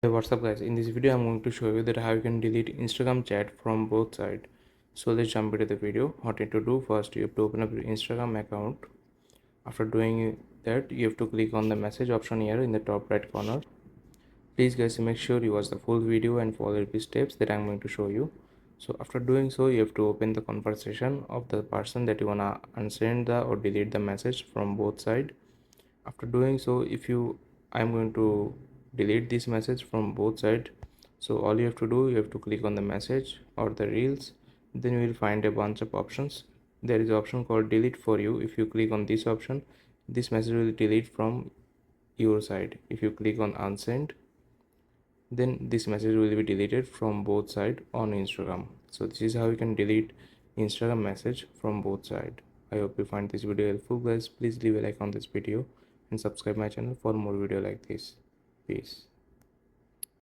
Hey, what's up guys? In this video I'm going to show you that how you can delete Instagram chat from both sides. So let's jump into the video. What you need to do, first you have to open up your Instagram account. After doing that, you have to click on the message option here in the top right corner. Please guys, make sure you watch the full video and follow the steps that I'm going to show you. So after doing so, you have to open the conversation of the person that you wanna unsend the or delete the message from both sides. After doing so, if you I'm going to delete this message from both sides. So all you have to do, you have to click on the message or the reels, then you will find a bunch of options. There is an option called delete for you. If you click on this option, this message will delete from your side. If you click on unsend, then this message will be deleted from both sides on Instagram. So this is how you can delete Instagram message from both sides. I hope you find this video helpful guys. Please leave a like on this video and subscribe my channel for more video like this. Peace.